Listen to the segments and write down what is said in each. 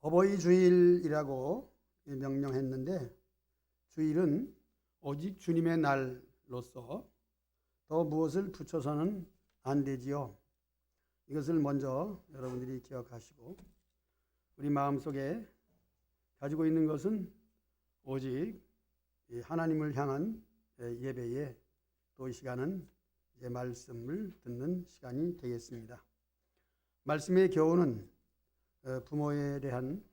어버이 주일이라고 명명했는데 주일은 오직 주님의 날로서 더 무엇을 붙여서는 안 되지요. 이것을 먼저 여러분들이 기억하시고 우리 마음속에 가지고 있는 것은 오직 하나님을 향한 예배에 또 이 시간은 이제 말씀을 듣는 시간이 되겠습니다. 말씀의 교훈은 부모에 대한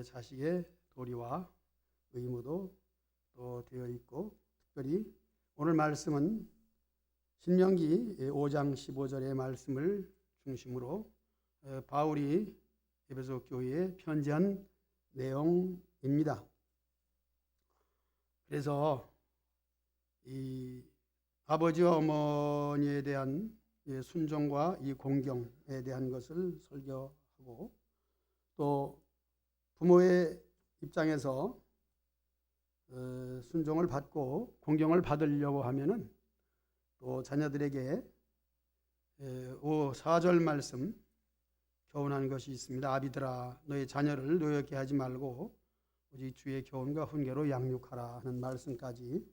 자식의 도리와 의무도 또 되어 있고, 특별히 오늘 말씀은 신명기 5장 15절의 말씀을 중심으로 바울이 에베소 교회에 편지한 내용입니다. 그래서 이 아버지와 어머니에 대한 순종과 이 공경에 대한 것을 설교하고, 또 부모의 입장에서 순종을 받고 공경을 받으려고 하면은 또 자녀들에게 4절 말씀 교훈하는 것이 있습니다. 아비들아, 너의 자녀를 노엽게 하지 말고 오직 주의 교훈과 훈계로 양육하라 하는 말씀까지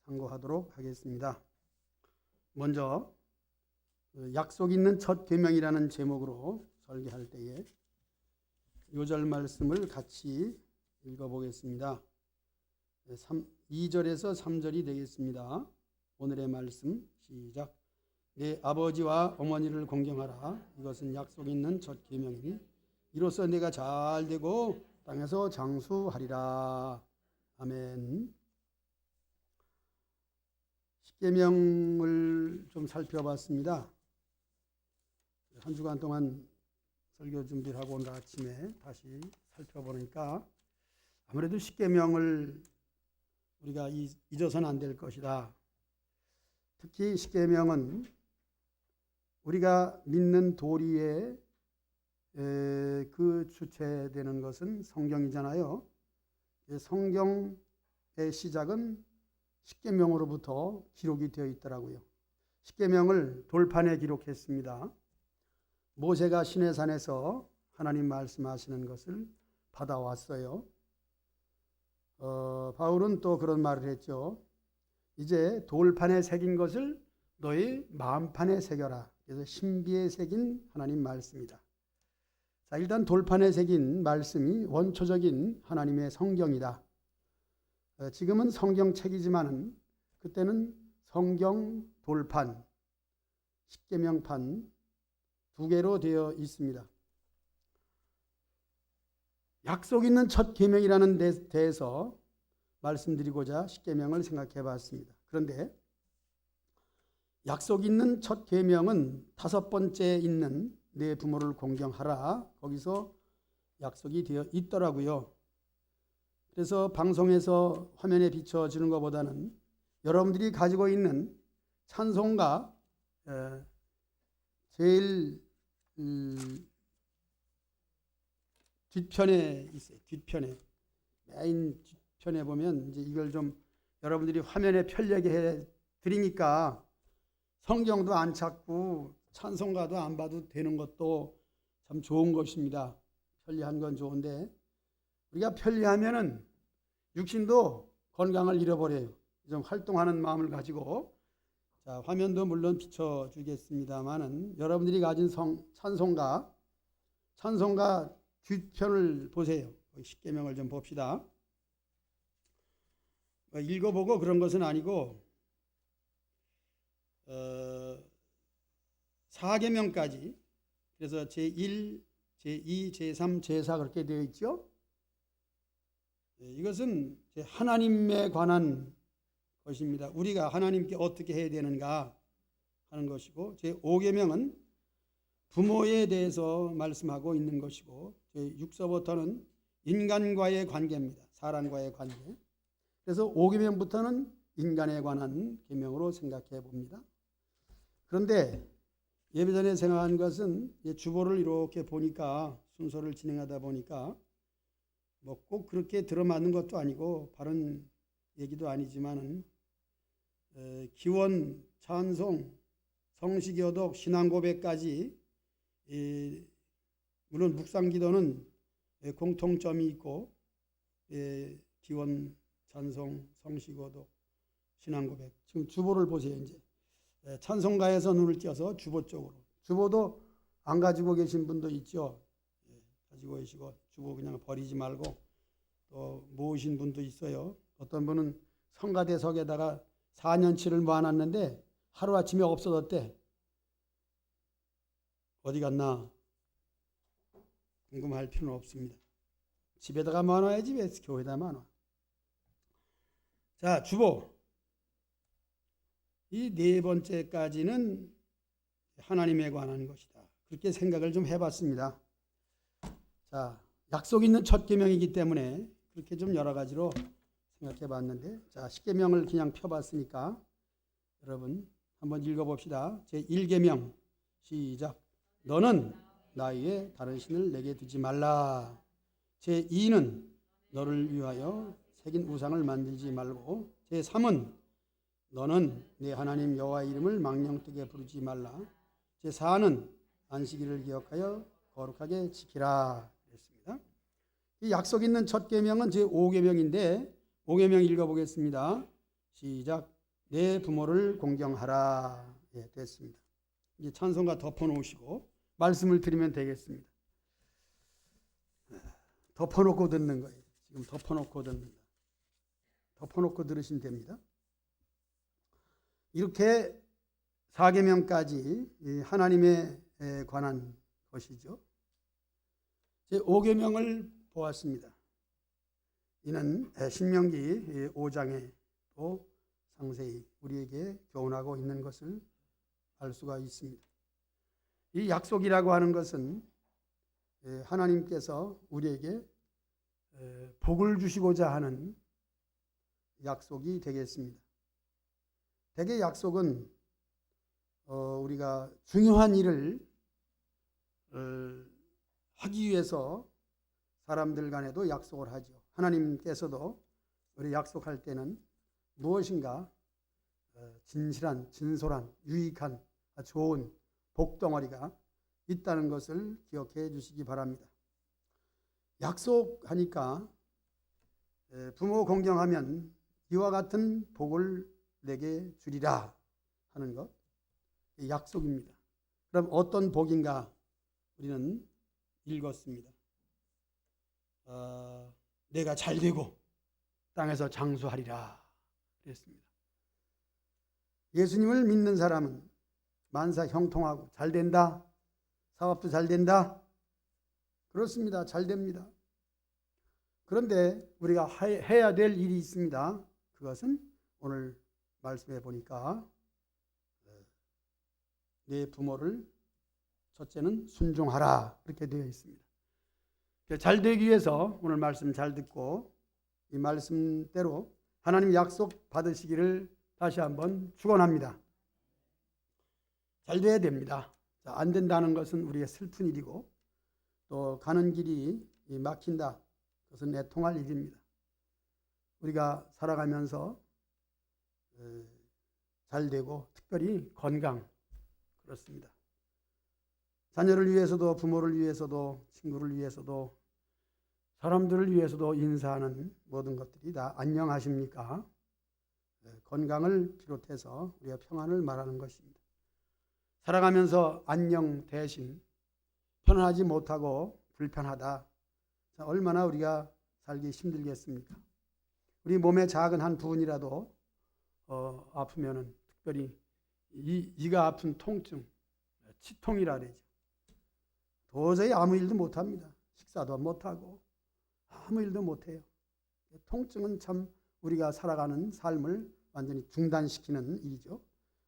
상고하도록 하겠습니다. 먼저 약속 있는 첫 계명이라는 제목으로 설교할 때에 요절 말씀을 같이 읽어보겠습니다. 2절에서 3절이 되겠습니다. 오늘의 말씀 시작. 내 아버지와 어머니를 공경하라. 이것은 약속 있는 첫 계명이니 이로써 내가 잘되고 땅에서 장수하리라. 아멘. 십계명을 좀 살펴봤습니다. 한 주간 동안 설교 준비를 하고 오늘 아침에 다시 살펴보니까 아무래도 십계명을 우리가 잊어서는 안 될 것이다. 특히 십계명은 우리가 믿는 도리에 그 주체되는 것은 성경이잖아요. 성경의 시작은 십계명으로부터 기록이 되어 있더라고요. 십계명을 돌판에 기록했습니다. 모세가 시내산에서 하나님 말씀하시는 것을 받아왔어요. 바울은 또 그런 말을 했죠. 이제 돌판에 새긴 것을 너희 마음판에 새겨라. 그래서 신비에 새긴 하나님 말씀이다. 자, 일단 돌판에 새긴 말씀이 원초적인 하나님의 성경이다. 지금은 성경책이지만은 그때는 성경 돌판, 십계명판 두 개로 되어 있습니다. 약속 있는 첫 계명이라는 데에서 말씀드리고자 십계명을 생각해 봤습니다. 그런데 약속 있는 첫 계명은 다섯 번째 있는 내 부모를 공경하라. 거기서 약속이 되어 있더라고요. 그래서 방송에서 화면에 비춰지는 것보다는 여러분들이 가지고 있는 찬송가 제일 뒷편에 있어요. 뒷편에 메인 뒷편에 보면 이제 이걸 좀 여러분들이 화면에 편리하게 해 드리니까 성경도 안 찾고 찬송가도 안 봐도 되는 것도 참 좋은 것입니다. 편리한 건 좋은데 우리가 편리하면은 육신도 건강을 잃어버려요. 좀 활동하는 마음을 가지고, 자, 화면도 물론 비춰주겠습니다만은 여러분들이 가진 찬송가 뒷편을 보세요. 십계명을 좀 봅시다. 읽어보고 그런 것은 아니고 4계명까지, 그래서 제1, 제2, 제3, 제4 그렇게 되어 있죠. 이것은 하나님에 관한 것입니다. 우리가 하나님께 어떻게 해야 되는가 하는 것이고, 제5계명은 부모에 대해서 말씀하고 있는 것이고, 제6서부터는 인간과의 관계입니다. 사람과의 관계. 그래서 5계명부터는 인간에 관한 계명으로 생각해 봅니다. 그런데 예배 전에 생각한 것은 주보를 이렇게 보니까, 순서를 진행하다 보니까 뭐 꼭 그렇게 들어맞는 것도 아니고 바른 얘기도 아니지만은 기원, 찬송, 성시교독, 신앙고백까지 물론 묵상기도는 공통점이 있고 기원, 찬송, 성시고도, 신앙고백. 지금 주보를 보세요. 이제 찬송가에서 눈을 띄어서 주보 쪽으로. 주보도 안 가지고 계신 분도 있죠. 가지고 계시고 주보 그냥 버리지 말고 또 모으신 분도 있어요. 어떤 분은 성가대석에다가 4년치를 모아놨는데 하루아침에 없어졌대. 어디 갔나 궁금할 필요는 없습니다. 집에다가 모아놔야지 왜 교회에다 모아놔. 자, 주보. 이 네 번째까지는 하나님에 관한 것이다. 그렇게 생각을 좀 해봤습니다. 자, 약속 있는 첫 계명이기 때문에 그렇게 좀 여러 가지로 생각해봤는데, 자, 10계명을 그냥 펴봤으니까 여러분 한번 읽어봅시다. 제 1계명 시작. 너는 나 위에 다른 신을 내게 두지 말라. 제 2는 너를 위하여 새긴 우상을 만들지 말고. 제 3은 너는 내 하나님 여호와 이름을 망령되게 부르지 말라. 제 4는 안식일을 기억하여 거룩하게 지키라. 그랬습니다. 이 약속 있는 첫 계명은 제 5계명인데 5계명 읽어보겠습니다. 시작. 내 부모를 공경하라. 예, 됐습니다. 이제 찬송가 덮어놓으시고 말씀을 드리면 되겠습니다. 덮어놓고 듣는 거예요. 지금 덮어놓고 듣는다. 덮어놓고 들으시면 됩니다. 이렇게 4계명까지 하나님에 관한 것이죠. 제 5계명을 보았습니다. 이는 신명기 5장에 또 상세히 우리에게 교훈하고 있는 것을 알 수가 있습니다. 이 약속이라고 하는 것은 하나님께서 우리에게 복을 주시고자 하는 약속이 되겠습니다. 대개 약속은 우리가 중요한 일을 하기 위해서 사람들 간에도 약속을 하죠. 하나님께서도 우리 약속할 때는 무엇인가 진실한, 진솔한, 유익한, 좋은 복덩어리가 있다는 것을 기억해 주시기 바랍니다. 약속하니까 부모 공경하면 이와 같은 복을 내게 주리라 하는 것, 약속입니다. 그럼 어떤 복인가 우리는 읽었습니다. 내가 잘되고 땅에서 장수하리라 그랬습니다. 예수님을 믿는 사람은 만사 형통하고 잘된다. 사업도 잘된다. 그렇습니다. 잘됩니다. 그런데 우리가 해야 될 일이 있습니다. 그것은 오늘 말씀해 보니까 내 부모를 첫째는 순종하라 그렇게 되어 있습니다. 잘 되기 위해서 오늘 말씀 잘 듣고 이 말씀대로 하나님 약속 받으시기를 다시 한번 축원합니다. 잘 돼야 됩니다. 안 된다는 것은 우리의 슬픈 일이고 또 가는 길이 막힌다. 그것은 애통할 일입니다. 우리가 살아가면서 잘 되고 특별히 건강 그렇습니다. 자녀를 위해서도 부모를 위해서도 친구를 위해서도 사람들을 위해서도 인사하는 모든 것들이 다 안녕하십니까? 건강을 비롯해서 우리가 평안을 말하는 것입니다. 살아가면서 안녕 대신 편안하지 못하고 불편하다. 얼마나 우리가 살기 힘들겠습니까? 우리 몸의 작은 한 부분이라도 아프면은 특별히 이가 아픈 통증, 치통이라 그러죠. 도저히 아무 일도 못합니다. 식사도 못하고 아무 일도 못해요. 통증은 참 우리가 살아가는 삶을 완전히 중단시키는 일이죠.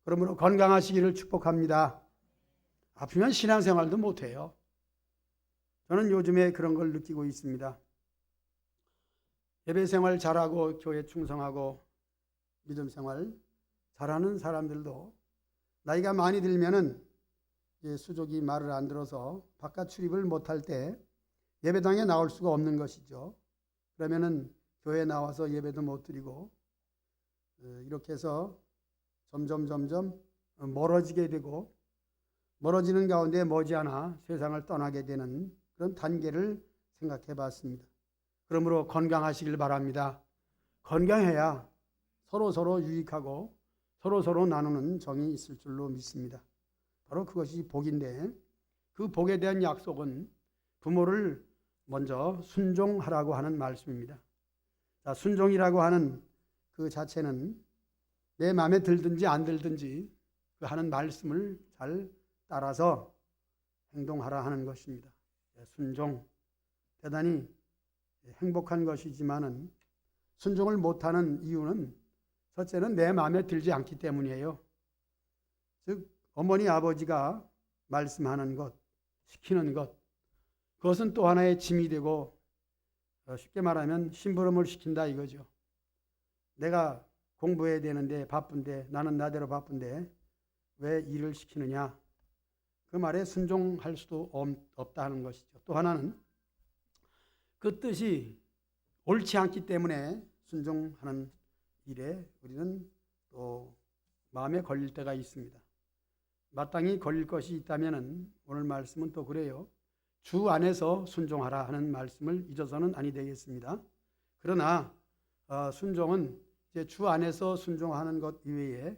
그러므로 건강하시기를 축복합니다. 아프면 신앙생활도 못해요. 저는 요즘에 그런 걸 느끼고 있습니다. 예배생활 잘하고 교회 충성하고 믿음생활 잘하는 사람들도 나이가 많이 들면은 수족이 말을 안 들어서 바깥 출입을 못할 때 예배당에 나올 수가 없는 것이죠. 그러면은 교회에 나와서 예배도 못 드리고 이렇게 해서 점점 멀어지게 되고 멀어지는 가운데 머지않아 세상을 떠나게 되는 그런 단계를 생각해 봤습니다. 그러므로 건강하시길 바랍니다. 건강해야 서로 유익하고 서로 나누는 정이 있을 줄로 믿습니다. 바로 그것이 복인데, 그 복에 대한 약속은 부모를 먼저 순종하라고 하는 말씀입니다. 자, 순종이라고 하는 그 자체는 내 마음에 들든지 안 들든지 그 하는 말씀을 잘 따라서 행동하라 하는 것입니다. 순종, 대단히 행복한 것이지만은 순종을 못하는 이유는 첫째는 내 마음에 들지 않기 때문이에요. 즉 어머니 아버지가 말씀하는 것, 시키는 것, 그것은 또 하나의 짐이 되고 쉽게 말하면 심부름을 시킨다 이거죠. 내가 공부해야 되는데 바쁜데, 나는 나대로 바쁜데 왜 일을 시키느냐, 그 말에 순종할 수도 없다 하는 것이죠. 또 하나는 그 뜻이 옳지 않기 때문에 순종하는 일에 우리는 또 마음에 걸릴 때가 있습니다. 마땅히 걸릴 것이 있다면 오늘 말씀은 또 그래요. 주 안에서 순종하라 하는 말씀을 잊어서는 아니 되겠습니다. 그러나 순종은 이제 주 안에서 순종하는 것 이외에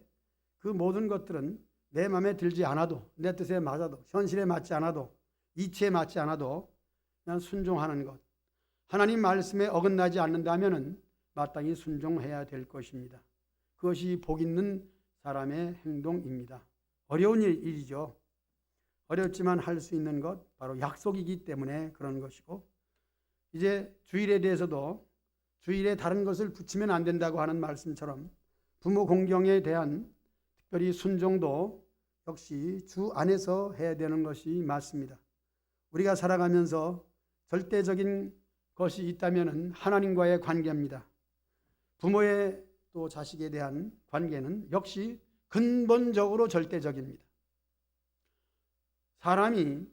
그 모든 것들은 내 마음에 들지 않아도, 내 뜻에 맞아도, 현실에 맞지 않아도, 이치에 맞지 않아도 그냥 순종하는 것, 하나님 말씀에 어긋나지 않는다면 마땅히 순종해야 될 것입니다. 그것이 복 있는 사람의 행동입니다. 어려운 일이죠. 어렵지만 할 수 있는 것, 바로 약속이기 때문에 그런 것이고, 이제 주일에 대해서도 주일에 다른 것을 붙이면 안 된다고 하는 말씀처럼 부모 공경에 대한 특별히 순종도 역시 주 안에서 해야 되는 것이 맞습니다. 우리가 살아가면서 절대적인 것이 있다면 하나님과의 관계입니다. 부모의 또 자식에 대한 관계는 역시 근본적으로 절대적입니다. 사람이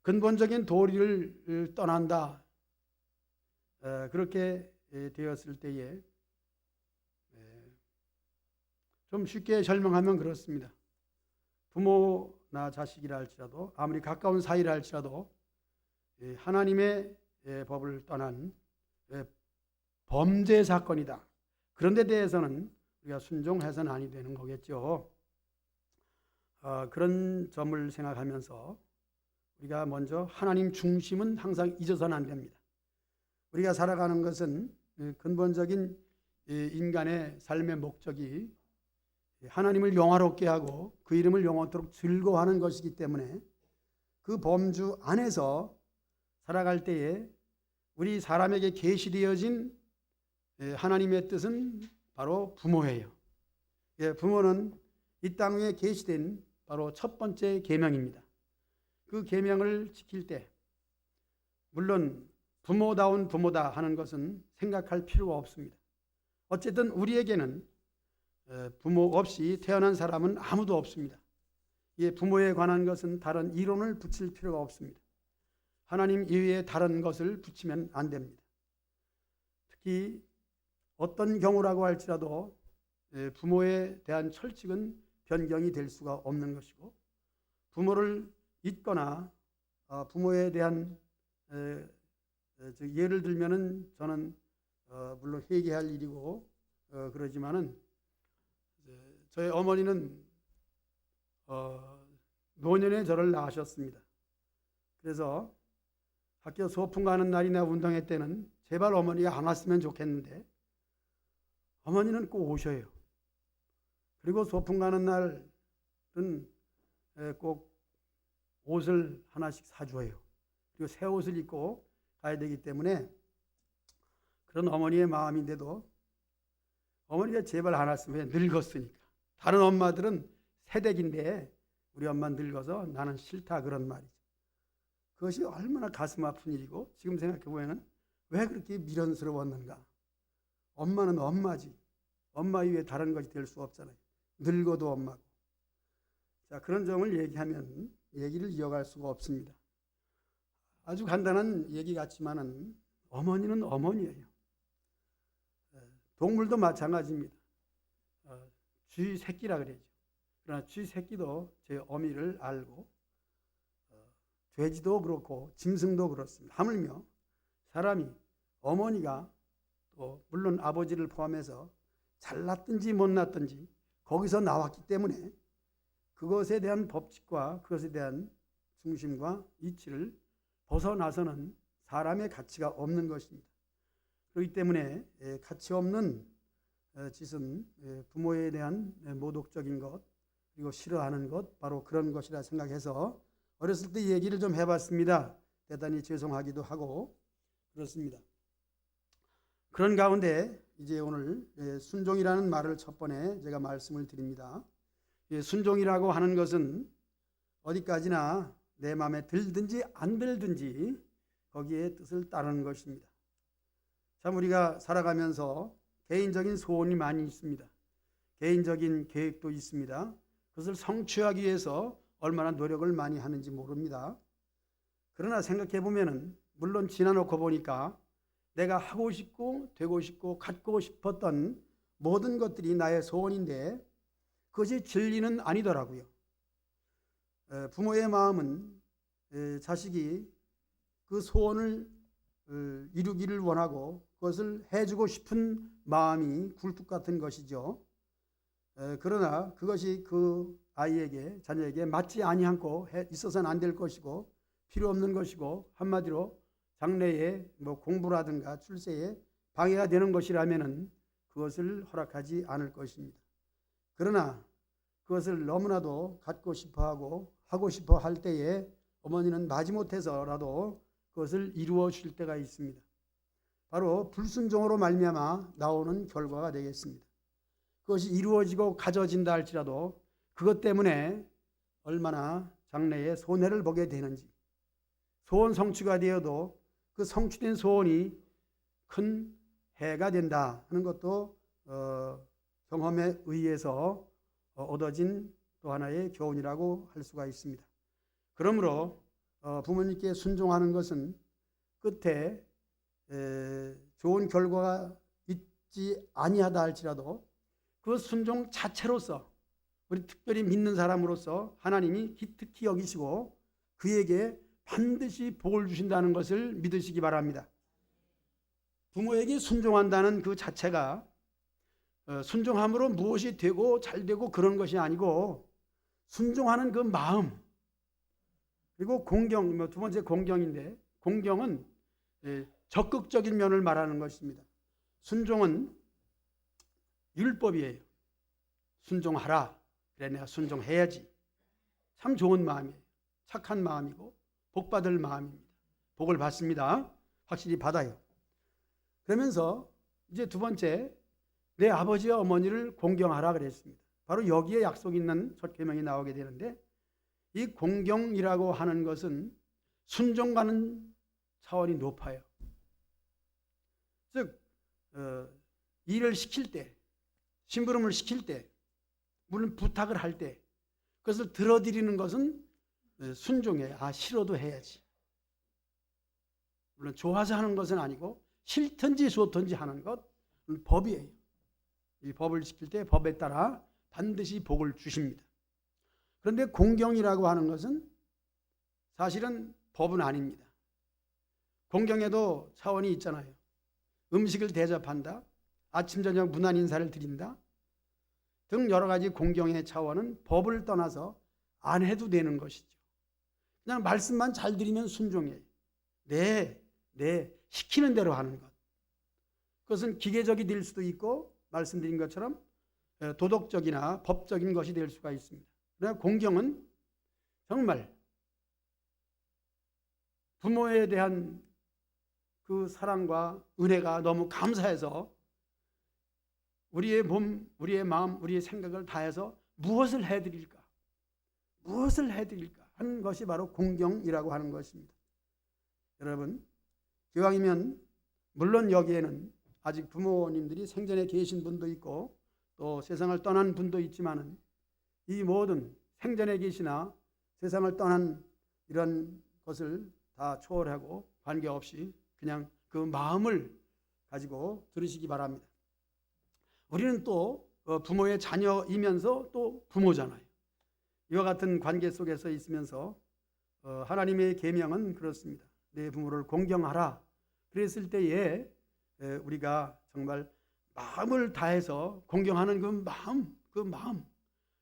근본적인 도리를 떠난다, 그렇게 되었을 때에 좀 쉽게 설명하면 그렇습니다. 부모나 자식이라 할지라도, 아무리 가까운 사이라 할지라도 하나님의 법을 떠난 범죄 사건이다. 그런 데 대해서는 우리가 순종해서는 아니 되는 거겠죠. 그런 점을 생각하면서 우리가 먼저 하나님 중심은 항상 잊어서는 안 됩니다. 우리가 살아가는 것은 근본적인 인간의 삶의 목적이 하나님을 영화롭게 하고 그 이름을 영원토록 즐거워하는 것이기 때문에 그 범주 안에서 살아갈 때에 우리 사람에게 계시되어진 하나님의 뜻은 바로 부모예요. 부모는 이 땅 위에 계시된 바로 첫 번째 계명입니다. 그 계명을 지킬 때 물론 부모다운 부모다 하는 것은 생각할 필요가 없습니다. 어쨌든 우리에게는 부모 없이 태어난 사람은 아무도 없습니다. 부모에 관한 것은 다른 이론을 붙일 필요가 없습니다. 하나님 이외에 다른 것을 붙이면 안 됩니다. 특히 어떤 경우라고 할지라도 부모에 대한 철칙은 변경이 될 수가 없는 것이고, 부모를 잊거나 부모에 대한 예를 들면은 저는 물론 회개할 일이고 그러지만은 저희 어머니는 노년에 저를 낳으셨습니다. 그래서 학교 소풍 가는 날이나 운동회 때는 제발 어머니가 안 왔으면 좋겠는데 어머니는 꼭 오셔요. 그리고 소풍 가는 날은 꼭 옷을 하나씩 사줘요. 그리고 새 옷을 입고 가야 되기 때문에 그런 어머니의 마음인데도 어머니가 제발 안 왔으면 늙었으니까. 다른 엄마들은 새댁인데 우리 엄마 늙어서 나는 싫다 그런 말이죠. 그것이 얼마나 가슴 아픈 일이고 지금 생각해 보면 왜 그렇게 미련스러웠는가. 엄마는 엄마지. 엄마 이외에 다른 것이 될 수 없잖아요. 늙어도 엄마고. 자, 그런 점을 얘기하면 얘기를 이어갈 수가 없습니다. 아주 간단한 얘기 같지만은 어머니는 어머니예요. 동물도 마찬가지입니다. 쥐 새끼라 그러죠. 그러나 쥐 새끼도 제 어미를 알고 돼지도 그렇고 짐승도 그렇습니다. 하물며 사람이 어머니가 또 물론 아버지를 포함해서 잘났든지 못났든지 거기서 나왔기 때문에 그것에 대한 법칙과 그것에 대한 중심과 이치를 벗어나서는 사람의 가치가 없는 것입니다. 그렇기 때문에 가치 없는 짓은 부모에 대한 모독적인 것 그리고 싫어하는 것 바로 그런 것이라 생각해서 어렸을 때 얘기를 좀 해봤습니다. 대단히 죄송하기도 하고 그렇습니다. 그런 가운데 이제 오늘 순종이라는 말을 첫 번에 제가 말씀을 드립니다. 순종이라고 하는 것은 어디까지나 내 마음에 들든지 안 들든지 거기에 뜻을 따르는 것입니다. 참 우리가 살아가면서 개인적인 소원이 많이 있습니다. 개인적인 계획도 있습니다. 그것을 성취하기 위해서 얼마나 노력을 많이 하는지 모릅니다. 그러나 생각해 보면은 물론 지나놓고 보니까 내가 하고 싶고 되고 싶고 갖고 싶었던 모든 것들이 나의 소원인데 그것이 진리는 아니더라고요. 부모의 마음은 자식이 그 소원을 이루기를 원하고 그것을 해주고 싶은 마음이 굴뚝 같은 것이죠. 그러나 그것이 그 아이에게 자녀에게 맞지 아니하고 있어서는 안 될 것이고 필요 없는 것이고 한마디로 장래에 공부라든가 출세에 방해가 되는 것이라면은 그것을 허락하지 않을 것입니다. 그러나 그것을 너무나도 갖고 싶어하고 하고 싶어 할 때에 어머니는 마지못해서라도 그것을 이루어 줄 때가 있습니다. 바로 불순종으로 말미암아 나오는 결과가 되겠습니다. 그것이 이루어지고 가져진다 할지라도 그것 때문에 얼마나 장래에 손해를 보게 되는지, 소원 성취가 되어도 그 성취된 소원이 큰 해가 된다 하는 것도 경험에 의해서 얻어진 또 하나의 교훈이라고 할 수가 있습니다. 그러므로 부모님께 순종하는 것은 끝에 좋은 결과가 있지 아니하다 할지라도 그 순종 자체로서 우리 특별히 믿는 사람으로서 하나님이 기특히 여기시고 그에게 반드시 복을 주신다는 것을 믿으시기 바랍니다. 부모에게 순종한다는 그 자체가 순종함으로 무엇이 되고 잘 되고 그런 것이 아니고 순종하는 그 마음 그리고 공경, 두 번째 공경인데 공경은 적극적인 면을 말하는 것입니다. 순종은 율법이에요. 순종하라. 그래 내가 순종해야지. 참 좋은 마음이에요. 착한 마음이고 복받을 마음입니다. 복을 받습니다. 확실히 받아요. 그러면서 이제 두 번째 내 아버지와 어머니를 공경하라 그랬습니다. 바로 여기에 약속이 있는 첫 계명이 나오게 되는데 이 공경이라고 하는 것은 순종과는 차원이 높아요. 즉 일을 시킬 때 심부름을 시킬 때 물론 부탁을 할 때 그것을 들어드리는 것은 순종이에요. 싫어도 해야지. 물론 좋아서 하는 것은 아니고 싫든지 좋든지 하는 것 법이에요. 이 법을 지킬 때 법에 따라 반드시 복을 주십니다. 그런데 공경이라고 하는 것은 사실은 법은 아닙니다. 공경에도 차원이 있잖아요. 음식을 대접한다, 아침 저녁 문안 인사를 드린다 등 여러 가지 공경의 차원은 법을 떠나서 안 해도 되는 것이죠. 그냥 말씀만 잘 드리면 순종이에요. 네, 시키는 대로 하는 것. 그것은 기계적이 될 수도 있고 말씀드린 것처럼 도덕적이나 법적인 것이 될 수가 있습니다. 그러나 공경은 정말 부모에 대한 그 사랑과 은혜가 너무 감사해서 우리의 몸, 우리의 마음, 우리의 생각을 다해서 무엇을 해드릴까 하는 것이 바로 공경이라고 하는 것입니다. 여러분, 기왕이면 물론 여기에는 아직 부모님들이 생전에 계신 분도 있고 또 세상을 떠난 분도 있지만은 이 모든 생전에 계시나 세상을 떠난 이런 것을 다 초월하고 관계없이 그냥 그 마음을 가지고 들으시기 바랍니다. 우리는 또 부모의 자녀이면서 또 부모잖아요. 이와 같은 관계 속에서 있으면서 하나님의 계명은 그렇습니다. 내 부모를 공경하라. 그랬을 때에 우리가 정말 마음을 다해서 공경하는 그 마음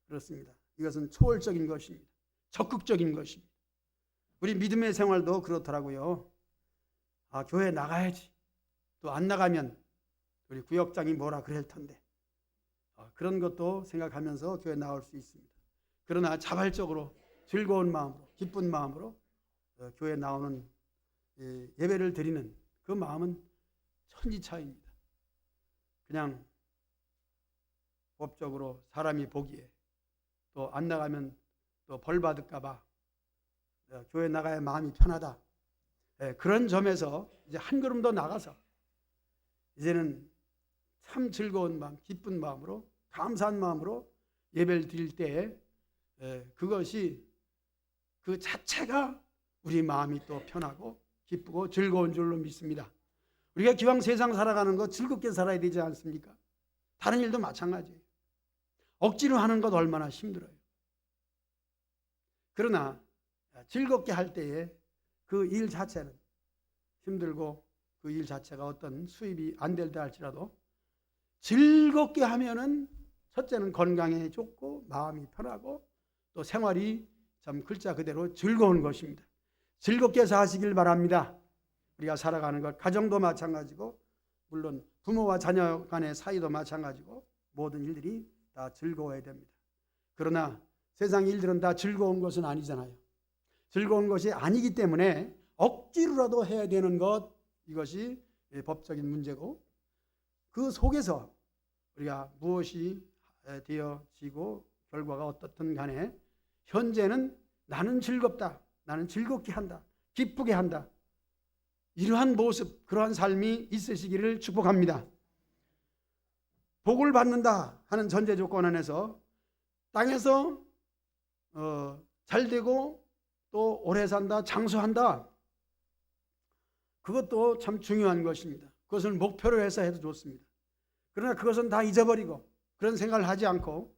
그렇습니다. 이것은 초월적인 것입니다. 적극적인 것입니다. 우리 믿음의 생활도 그렇더라고요. 교회 나가야지. 또 안 나가면 우리 구역장이 뭐라 그럴 텐데. 그런 것도 생각하면서 교회 나올 수 있습니다. 그러나 자발적으로 즐거운 마음으로 기쁜 마음으로 교회 나오는 예배를 드리는 그 마음은 천지차이입니다. 그냥 법적으로 사람이 보기에 또 안 나가면 또 벌 받을까 봐 교회 나가야 마음이 편하다. 그런 점에서 이제 한 걸음 더 나가서 이제는 참 즐거운 마음, 기쁜 마음으로 감사한 마음으로 예배를 드릴 때 그것이 그 자체가 우리 마음이 또 편하고 기쁘고 즐거운 줄로 믿습니다. 우리가 기왕 세상 살아가는 거 즐겁게 살아야 되지 않습니까? 다른 일도 마찬가지예요. 억지로 하는 것 얼마나 힘들어요. 그러나 즐겁게 할 때에 그 일 자체는 힘들고 그 일 자체가 어떤 수입이 안 될다 할지라도 즐겁게 하면은 첫째는 건강에 좋고 마음이 편하고 또 생활이 참 글자 그대로 즐거운 것입니다. 즐겁게 사시길 바랍니다. 우리가 살아가는 것, 가정도 마찬가지고 물론 부모와 자녀 간의 사이도 마찬가지고 모든 일들이 다 즐거워야 됩니다. 그러나 세상 일들은 다 즐거운 것은 아니잖아요. 즐거운 것이 아니기 때문에 억지로라도 해야 되는 것, 이것이 법적인 문제고 그 속에서 우리가 무엇이 되어지고 결과가 어떻든 간에 현재는 나는 즐겁다, 나는 즐겁게 한다, 기쁘게 한다, 이러한 모습, 그러한 삶이 있으시기를 축복합니다. 복을 받는다 하는 전제 조건 안에서 땅에서 잘 되고 또 오래 산다, 장수한다, 그것도 참 중요한 것입니다. 그것을 목표로 해서 해도 좋습니다. 그러나 그것은 다 잊어버리고 그런 생각을 하지 않고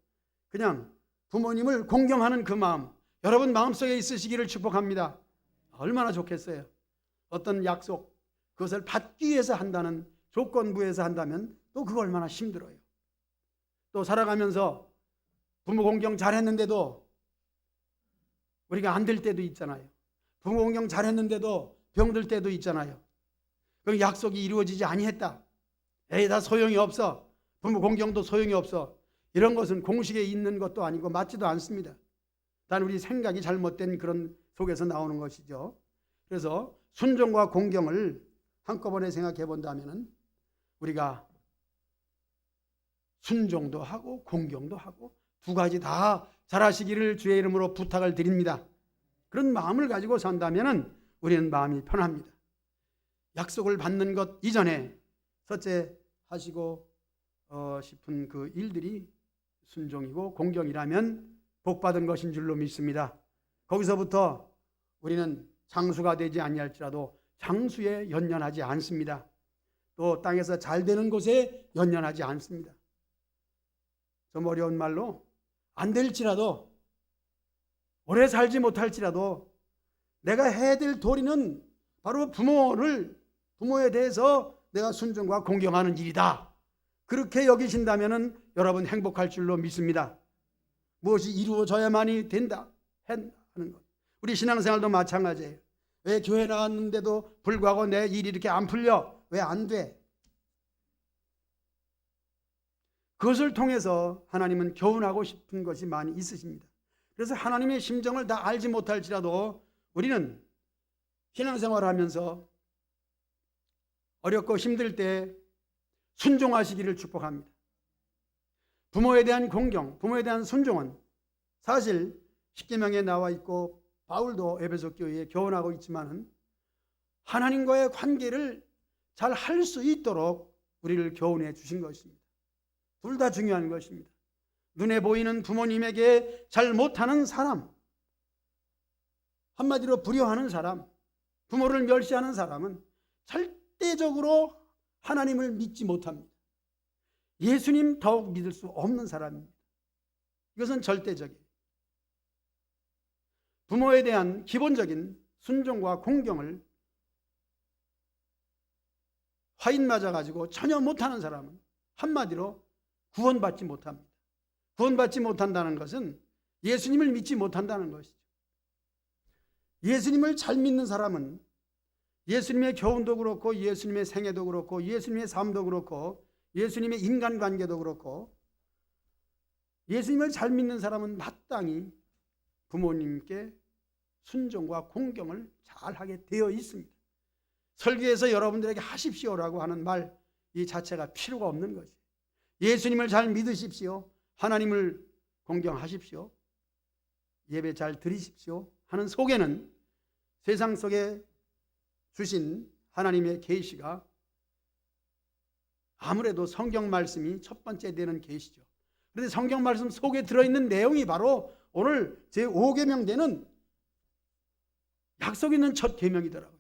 그냥 부모님을 공경하는 그 마음, 여러분 마음속에 있으시기를 축복합니다. 얼마나 좋겠어요. 어떤 약속, 그것을 받기 위해서 한다는 조건부에서 한다면 또 그거 얼마나 힘들어요. 또 살아가면서 부모 공경 잘했는데도 우리가 안 될 때도 있잖아요. 부모 공경 잘했는데도 병들 때도 있잖아요. 그 약속이 이루어지지 아니했다. 다 소용이 없어. 부모 공경도 소용이 없어. 이런 것은 공식에 있는 것도 아니고 맞지도 않습니다. 단 우리 생각이 잘못된 그런 속에서 나오는 것이죠. 그래서 순종과 공경을 한꺼번에 생각해 본다면 우리가 순종도 하고 공경도 하고 두 가지 다 잘하시기를 주의 이름으로 부탁을 드립니다. 그런 마음을 가지고 산다면 우리는 마음이 편합니다. 약속을 받는 것 이전에 첫째 하시고 싶은 그 일들이 순종이고 공경이라면 복받은 것인 줄로 믿습니다. 거기서부터 우리는 장수가 되지 아니할지라도 장수에 연연하지 않습니다. 또 땅에서 잘 되는 곳에 연연하지 않습니다. 좀 어려운 말로 안 될지라도 오래 살지 못할지라도 내가 해야 될 도리는 바로 부모에 대해서 내가 순종과 공경하는 일이다. 그렇게 여기신다면 여러분 행복할 줄로 믿습니다. 무엇이 이루어져야만이 된다 하는 것. 우리 신앙생활도 마찬가지예요. 왜 교회 나왔는데도 불구하고 내 일이 이렇게 안 풀려? 왜 안 돼? 그것을 통해서 하나님은 교훈하고 싶은 것이 많이 있으십니다. 그래서 하나님의 심정을 다 알지 못할지라도 우리는 신앙생활을 하면서 어렵고 힘들 때 순종하시기를 축복합니다. 부모에 대한 공경, 부모에 대한 순종은 사실 십계명에 나와 있고 바울도 에베소 교회에 교훈하고 있지만은 하나님과의 관계를 잘 할 수 있도록 우리를 교훈해 주신 것입니다. 둘 다 중요한 것입니다. 눈에 보이는 부모님에게 잘 못하는 사람, 한마디로 불효하는 사람, 부모를 멸시하는 사람은 절대적으로 하나님을 믿지 못합니다. 예수님 더욱 믿을 수 없는 사람입니다. 이것은 절대적이에요. 부모에 대한 기본적인 순종과 공경을 화인 맞아가지고 전혀 못하는 사람은 한마디로 구원받지 못합니다. 구원받지 못한다는 것은 예수님을 믿지 못한다는 것이죠. 예수님을 잘 믿는 사람은 예수님의 교훈도 그렇고 예수님의 생애도 그렇고 예수님의 삶도 그렇고 예수님의 인간관계도 그렇고 예수님을 잘 믿는 사람은 마땅히 부모님께 순종과 공경을 잘하게 되어 있습니다. 설교에서 여러분들에게 하십시오라고 하는 말 이 자체가 필요가 없는 것이에요. 예수님을 잘 믿으십시오. 하나님을 공경하십시오. 예배 잘 드리십시오 하는 속에는 세상 속에 주신 하나님의 계시가 아무래도 성경 말씀이 첫 번째 되는 계시죠. 그런데 성경 말씀 속에 들어있는 내용이 바로 오늘 제5계명 되는 약속 있는 첫 계명이더라고요.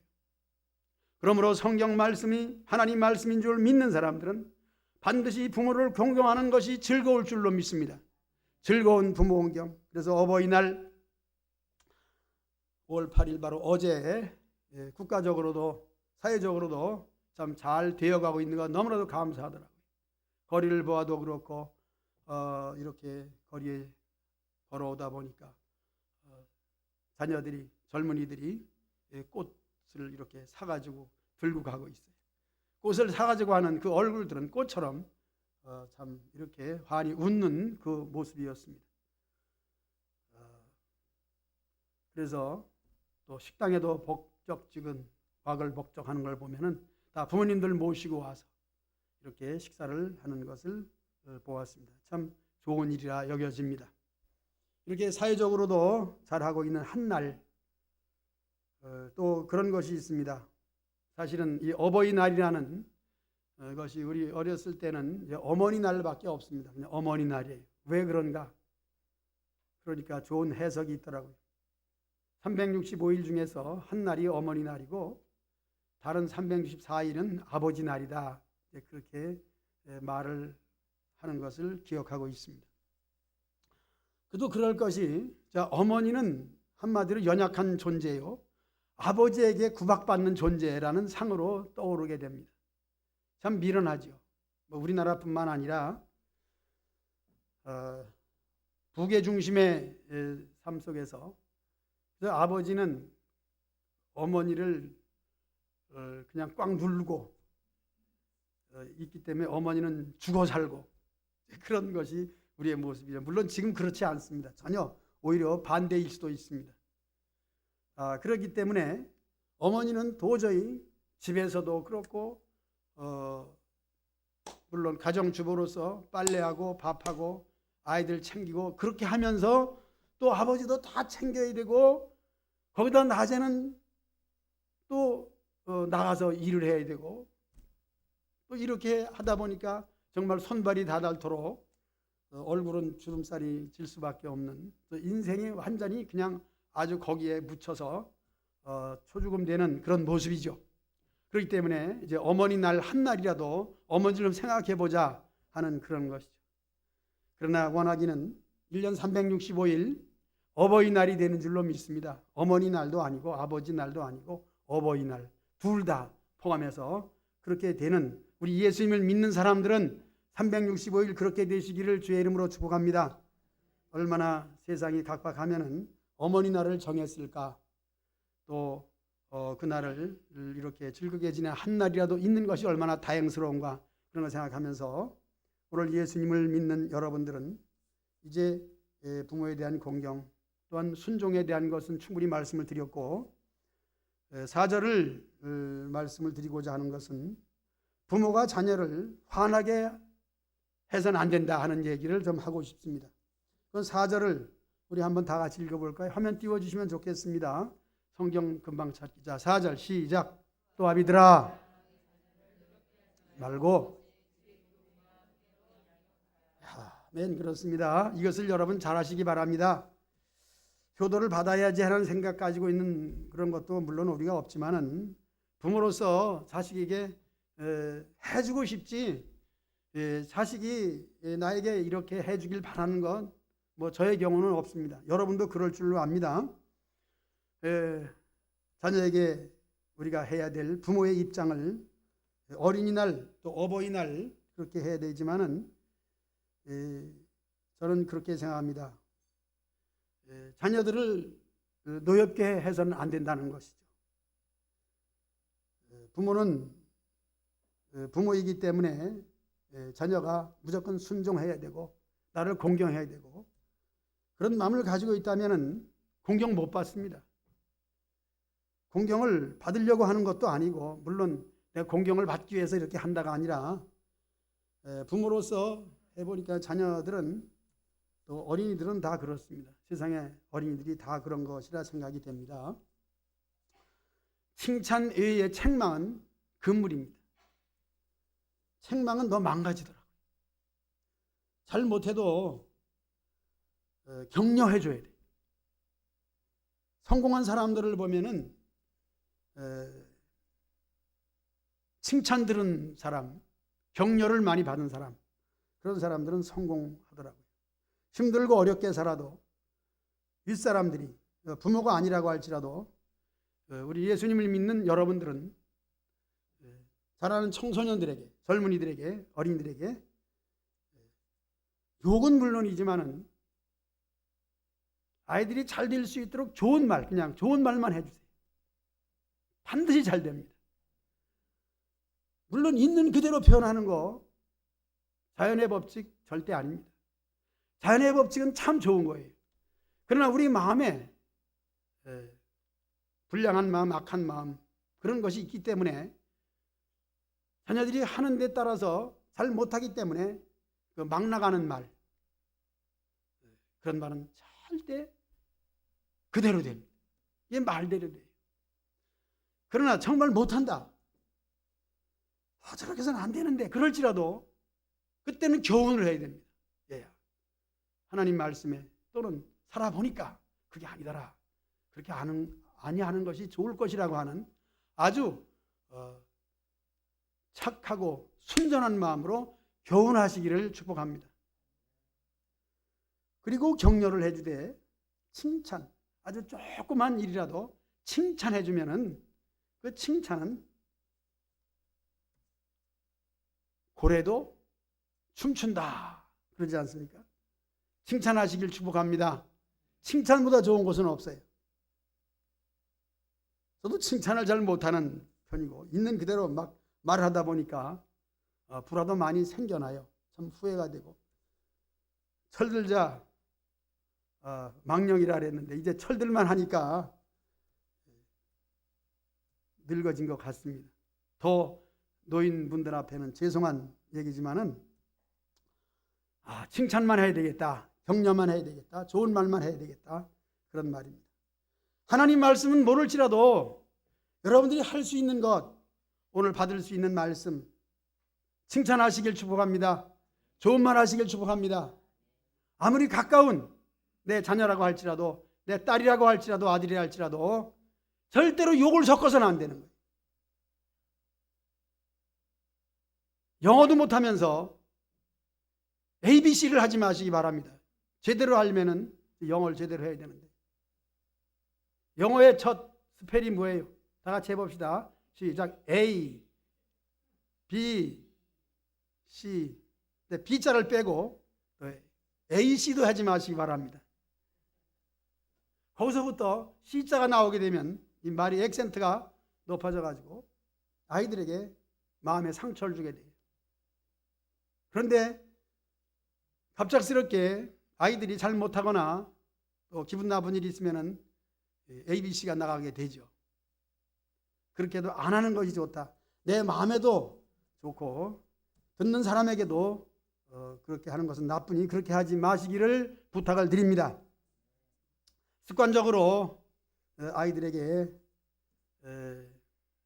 그러므로 성경 말씀이 하나님 말씀인 줄 믿는 사람들은 반드시 부모를 공경하는 것이 즐거울 줄로 믿습니다. 즐거운 부모 공경. 그래서 어버이날 5월 8일 바로 어제 국가적으로도 사회적으로도 참 잘 되어가고 있는 건 너무나도 감사하더라고요. 거리를 보아도 그렇고 이렇게 거리에 걸어오다 보니까 자녀들이 젊은이들이 꽃을 이렇게 사가지고 들고 가고 있어요. 꽃을 사가지고 하는 그 얼굴들은 꽃처럼 참 이렇게 환히 웃는 그 모습이었습니다. 그래서 또 식당에도 복적지근 과글복적하는 걸 보면은 다 부모님들 모시고 와서 이렇게 식사를 하는 것을 보았습니다. 참 좋은 일이라 여겨집니다. 이렇게 사회적으로도 잘하고 있는 한날 또 그런 것이 있습니다. 사실은 이 어버이날이라는 것이 우리 어렸을 때는 어머니 날밖에 없습니다. 그냥 어머니 날이에요. 왜 그런가? 그러니까 좋은 해석이 있더라고요. 365일 중에서 한 날이 어머니 날이고 다른 364일은 아버지 날이다. 그렇게 말을 하는 것을 기억하고 있습니다. 그도 그럴 것이 어머니는 한마디로 연약한 존재요. 아버지에게 구박받는 존재라는 상으로 떠오르게 됩니다. 참 미련하죠. 우리나라뿐만 아니라 부계 중심의 삶 속에서 그래서 아버지는 어머니를 그냥 꽉 누르고 있기 때문에 어머니는 죽어 살고 그런 것이 우리의 모습이죠. 물론 지금 그렇지 않습니다. 전혀 오히려 반대일 수도 있습니다. 그렇기 때문에 어머니는 도저히 집에서도 그렇고 물론 가정주부로서 빨래하고 밥하고 아이들 챙기고 그렇게 하면서 또 아버지도 다 챙겨야 되고 거기다 낮에는 또 나가서 일을 해야 되고 또 이렇게 하다 보니까 정말 손발이 다 닳도록 얼굴은 주름살이 질 수밖에 없는 인생이 완전히 그냥 아주 거기에 묻혀서 초죽음 되는 그런 모습이죠. 그렇기 때문에 이제 어머니 날 한 날이라도 어머니를 좀 생각해 보자 하는 그런 것이죠. 그러나 원하기는 1년 365일 어버이날이 되는 줄로 믿습니다. 어머니 날도 아니고 아버지 날도 아니고 어버이날 둘 다 포함해서 그렇게 되는 우리 예수님을 믿는 사람들은 365일 그렇게 되시기를 주의 이름으로 축복합니다. 얼마나 세상이 각박하면은 어머니 날을 정했을까? 또 그날을 이렇게 즐겁게 지내 한 날이라도 있는 것이 얼마나 다행스러운가 그런 걸 생각하면서 오늘 예수님을 믿는 여러분들은 이제 부모에 대한 공경 또한 순종에 대한 것은 충분히 말씀을 드렸고 4절을 말씀을 드리고자 하는 것은 부모가 자녀를 화나게 해서는 안 된다 하는 얘기를 좀 하고 싶습니다. 그건 4절을 우리 한번 다 같이 읽어볼까요? 화면 띄워주시면 좋겠습니다. 성경 금방 찾기. 자, 4절 시작. 또 아비들아 말고. 아멘. 그렇습니다. 이것을 여러분 잘 하시기 바랍니다. 효도를 받아야지 하는 생각 가지고 있는 그런 것도 물론 우리가 없지만은 부모로서 자식에게 해주고 싶지 자식이 나에게 이렇게 해주길 바라는 건 뭐 저의 경우는 없습니다. 여러분도 그럴 줄로 압니다. 자녀에게 우리가 해야 될 부모의 입장을 어린이날 또 어버이날 그렇게 해야 되지만은 저는 그렇게 생각합니다. 자녀들을 노엽게 해서는 안 된다는 것이죠. 부모는 부모이기 때문에 자녀가 무조건 순종해야 되고 나를 공경해야 되고 그런 마음을 가지고 있다면 공경 못 받습니다. 공경을 받으려고 하는 것도 아니고 물론 내가 공경을 받기 위해서 이렇게 한다가 아니라 부모로서 해보니까 자녀들은 또 어린이들은 다 그렇습니다. 세상의 어린이들이 다 그런 것이라 생각이 됩니다. 칭찬 외의 책망은 금물입니다. 책망은 더 망가지더라고요. 잘못해도 격려해줘야 돼요. 성공한 사람들을 보면은 칭찬 들은 사람, 격려를 많이 받은 사람, 그런 사람들은 성공하더라고요. 힘들고 어렵게 살아도 윗사람들이 부모가 아니라고 할지라도 우리 예수님을 믿는 여러분들은 자라는 청소년들에게, 젊은이들에게, 어린이들에게 욕은 물론이지만은 아이들이 잘 될 수 있도록 좋은 말, 그냥 좋은 말만 해주세요. 반드시 잘 됩니다. 물론 있는 그대로 표현하는 거 자연의 법칙 절대 아닙니다. 자연의 법칙은 참 좋은 거예요. 그러나 우리 마음에 불량한 마음, 악한 마음 그런 것이 있기 때문에 자녀들이 하는 데 따라서 잘 못하기 때문에 그 막 나가는 말, 그런 말은 절대 그대로 됩니다. 이게 말대로 돼요. 그러나 정말 못한다. 저렇게 해서는 안 되는데 그럴지라도 그때는 교훈을 해야 됩니다. 얘야, 하나님 말씀에 또는 살아보니까 그게 아니더라. 그렇게 아니하는 것이 좋을 것이라고 하는 아주 착하고 순전한 마음으로 교훈하시기를 축복합니다. 그리고 격려를 해주되 칭찬, 아주 조그만 일이라도 칭찬해주면은 그 칭찬은 고래도 춤춘다 그러지 않습니까? 칭찬하시길 축복합니다. 칭찬보다 좋은 것은 없어요. 저도 칭찬을 잘 못하는 편이고 있는 그대로 막 말하다 보니까 불화도 많이 생겨나요. 참 후회가 되고 철들자 망령이라 그랬는데 이제 철들만 하니까 늙어진 것 같습니다. 더 노인분들 앞에는 죄송한 얘기지만은 칭찬만 해야 되겠다, 격려만 해야 되겠다, 좋은 말만 해야 되겠다 그런 말입니다. 하나님 말씀은 모를지라도 여러분들이 할 수 있는 것, 오늘 받을 수 있는 말씀 칭찬하시길 축복합니다. 좋은 말 하시길 축복합니다. 아무리 가까운 내 자녀라고 할지라도 내 딸이라고 할지라도 아들이라 할지라도 절대로 욕을 섞어서는 안 되는 거예요. 영어도 못하면서 ABC를 하지 마시기 바랍니다. 제대로 하려면은 영어를 제대로 해야 되는데 영어의 첫 스펠이 뭐예요? 다 같이 해봅시다. 시작. A, B, C. B자를 빼고 A, C도 하지 마시기 바랍니다. 거기서부터 C자가 나오게 되면 이 말이 액센트가 높아져 가지고 아이들에게 마음에 상처를 주게 돼요. 그런데 갑작스럽게 아이들이 잘 못하거나 또 기분 나쁜 일이 있으면은 ABC가 나가게 되죠. 그렇게 해도 안 하는 것이 좋다. 내 마음에도 좋고 듣는 사람에게도 그렇게 하는 것은 나쁘니 그렇게 하지 마시기를 부탁을 드립니다. 습관적으로 아이들에게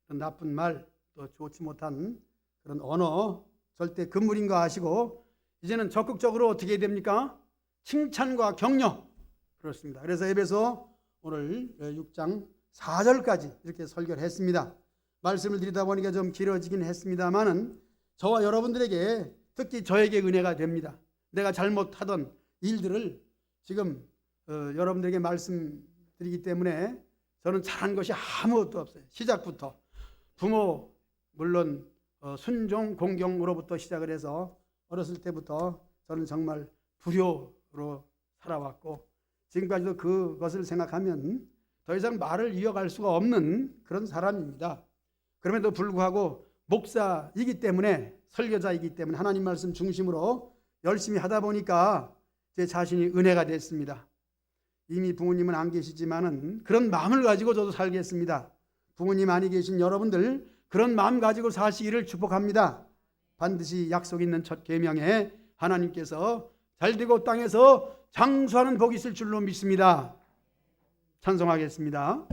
나쁜 말, 또 좋지 못한 그런 언어 절대 금물인 거 아시고 이제는 적극적으로 어떻게 해야 됩니까? 칭찬과 격려. 그렇습니다. 그래서 에베소 오늘 6장 4절까지 이렇게 설교를 했습니다. 말씀을 드리다 보니까 좀 길어지긴 했습니다만은 저와 여러분들에게 특히 저에게 은혜가 됩니다. 내가 잘못하던 일들을 지금 여러분들에게 말씀드리기 때문에 저는 잘한 것이 아무것도 없어요. 시작부터 부모 물론 순종 공경으로부터 시작을 해서 어렸을 때부터 저는 정말 불효로 살아왔고 지금까지도 그것을 생각하면 더 이상 말을 이어갈 수가 없는 그런 사람입니다. 그럼에도 불구하고 목사이기 때문에 설교자이기 때문에 하나님 말씀 중심으로 열심히 하다 보니까 제 자신이 은혜가 됐습니다. 이미 부모님은 안 계시지만은 그런 마음을 가지고 저도 살겠습니다. 부모님 아니 계신 여러분들 그런 마음 가지고 사시기를 축복합니다. 반드시 약속 있는 첫 계명에 하나님께서 잘되고 땅에서 장수하는 복이 있을 줄로 믿습니다. 찬송하겠습니다.